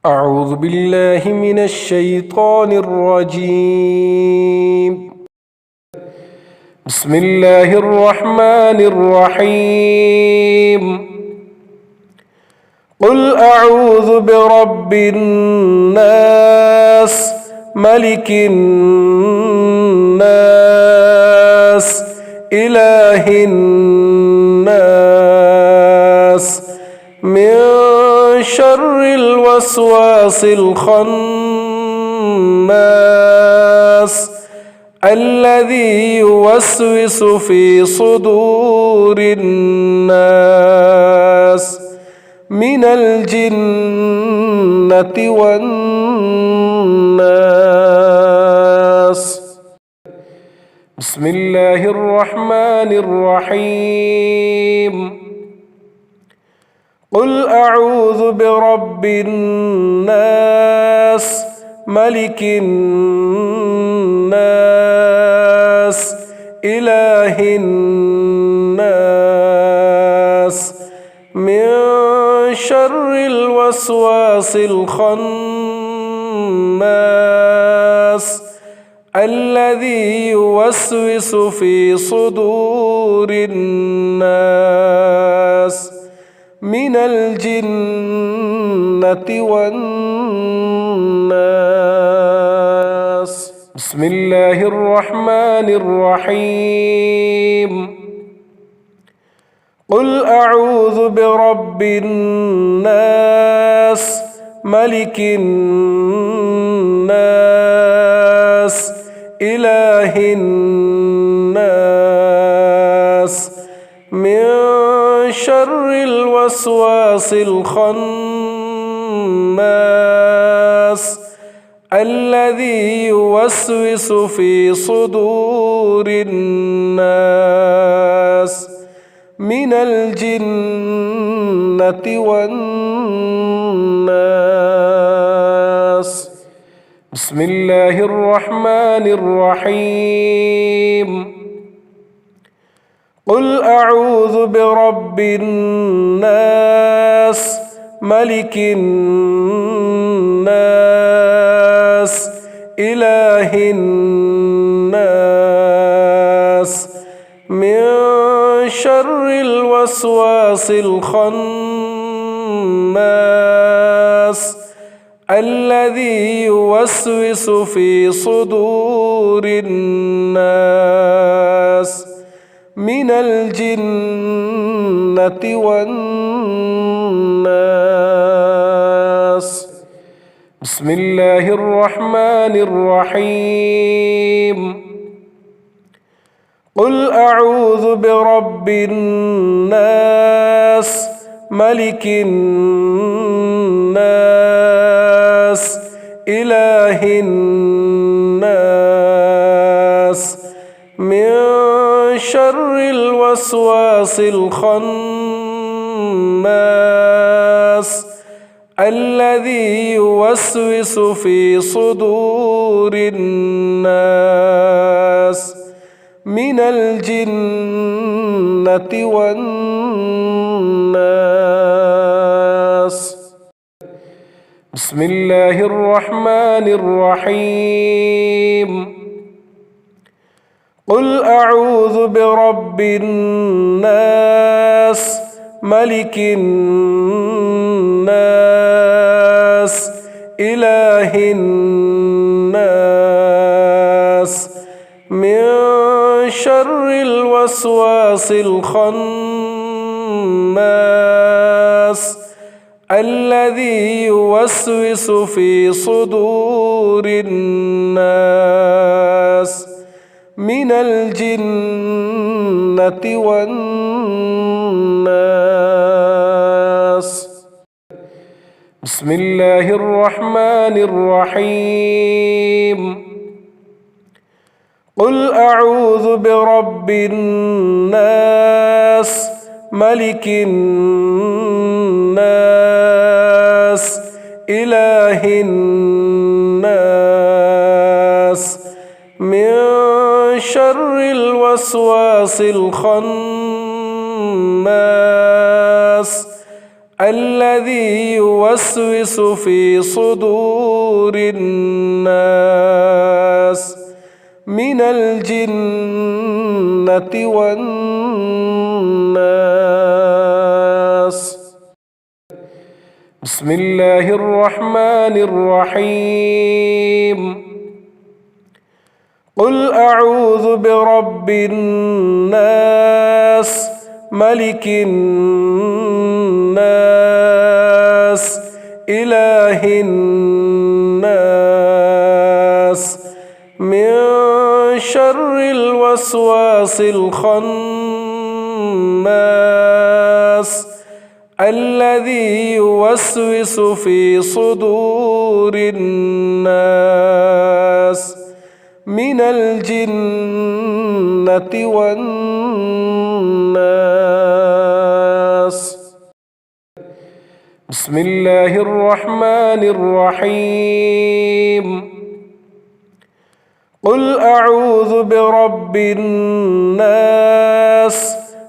أعوذ بالله من الشيطان الرجيم. بسم الله الرحمن الرحيم. قل أعوذ برب الناس ملك الناس إله الناس من شر الوسواس الخناس الذي يوسوس في صدور الناس من الجنة والناس. بسم الله الرحمن الرحيم. قل أعوذ برب الناس ملك الناس إله الناس من شر الوسواس الخناس الذي يوسوس في صدور الناس من الجنة والناس. بسم الله الرحمن الرحيم. قل أعوذ برب الناس ملك الناس إله الناس من شر الوسواس الخناس الذي يوسوس في صدور الناس من الجنة والناس. بسم الله الرحمن الرحيم. قل أعوذ برب الناس ملك الناس إله الناس من شر الوسواس الخناس الذي يوسوس في صدور الناس من الجنة والناس. بسم الله الرحمن الرحيم. قل أعوذ برب الناس ملك الناس إله الناس من شر الوسواس الخناس الذي يوسوس في صدور الناس من الجنة والناس. بسم الله الرحمن الرحيم. قل أعوذ برب الناس ملك الناس إله الناس من شر الوسواس الخناس الذي يوسوس في صدور الناس من الجنة والناس. بسم الله الرحمن الرحيم. قل أعوذ برب الناس ملك الناس إله الناس من شر الوسواس الخناس الذي يوسوس في صدور الناس من الجنة والناس. بسم الله الرحمن الرحيم. قل أعوذ برب الناس ملك الناس إله الناس من شر الوسواس الخناس الذي يوسوس في صدور الناس من الجنة والناس. بسم الله الرحمن الرحيم. قل أعوذ برب الناس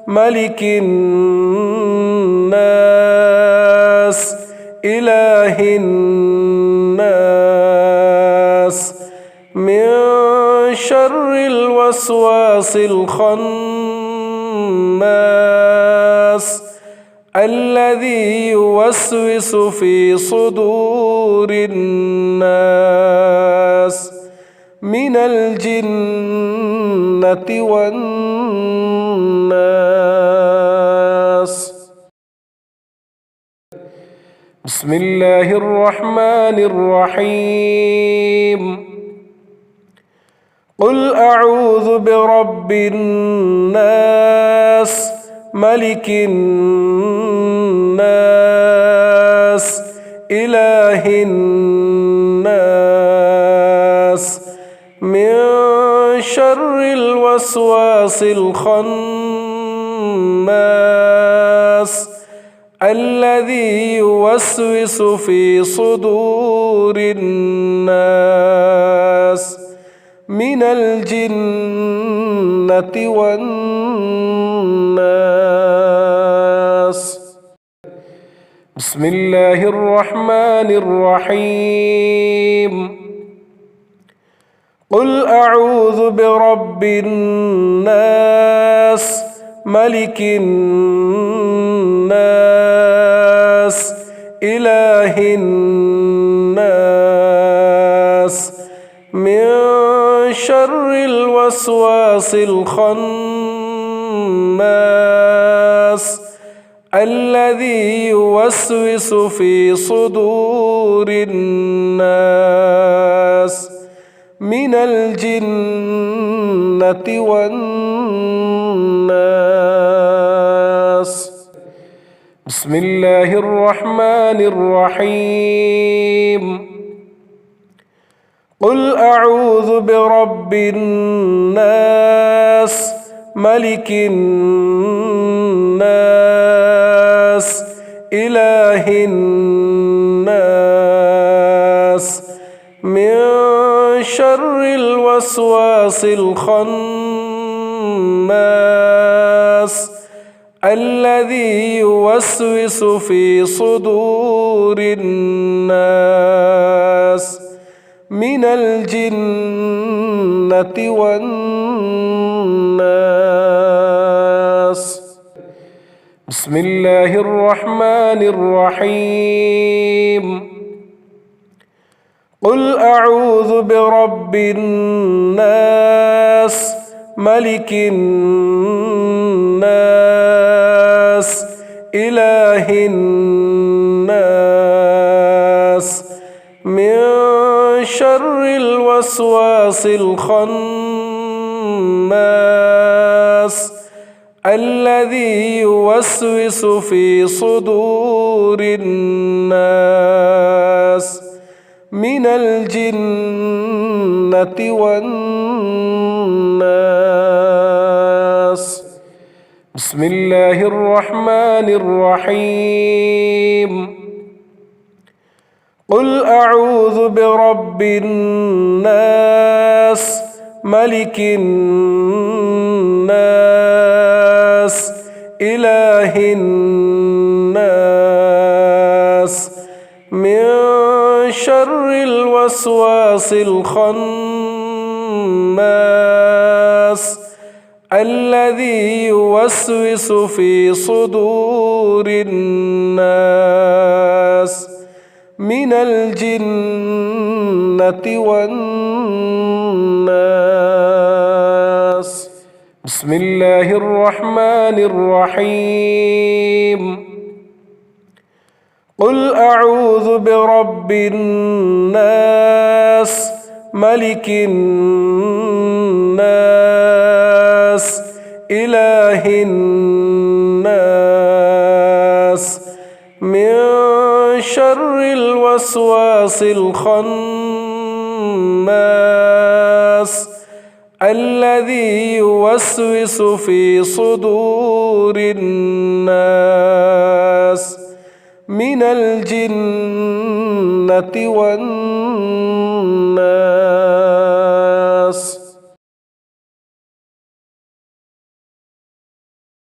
ملك الناس إله الناس من شر الوسواس الخناس الذي يوسوس في صدور الناس من الجنة والناس. بسم الله الرحمن الرحيم. قل أعوذ برب الناس ملك الناس إله الناس من شر الوسواس الخناس الذي يوسوس في صدور الناس من الجنة والناس. بسم الله الرحمن الرحيم. قل أعوذ برب الناس ملك الناس إله الناس من شر الوسواس الخناس الذي يوسوس في صدور الناس من الجنة والناس. بسم الله الرحمن الرحيم. قل أعوذ برب الناس ملك الناس إله الناس من شر الوسواس الخناس الذي يوسوس في صدور الناس من الجنة والناس. بسم الله الرحمن الرحيم. قل أعوذ برب الناس ملك الناس إله الناس من شر الوسواس الخناس الذي يوسوس في صدور الناس من الجنة والناس. بسم الله الرحمن الرحيم. قل أعوذ برب الناس ملك الناس إله الناس من شر الوسواس الخناس الذي يوسوس في صدور الناس من الجنة والناس. بسم الله الرحمن الرحيم. قل أعوذ برب الناس ملك الناس إله الناس من شر الوسواس الخناس الذي يوسوس في صدور الناس من الجنة والناس.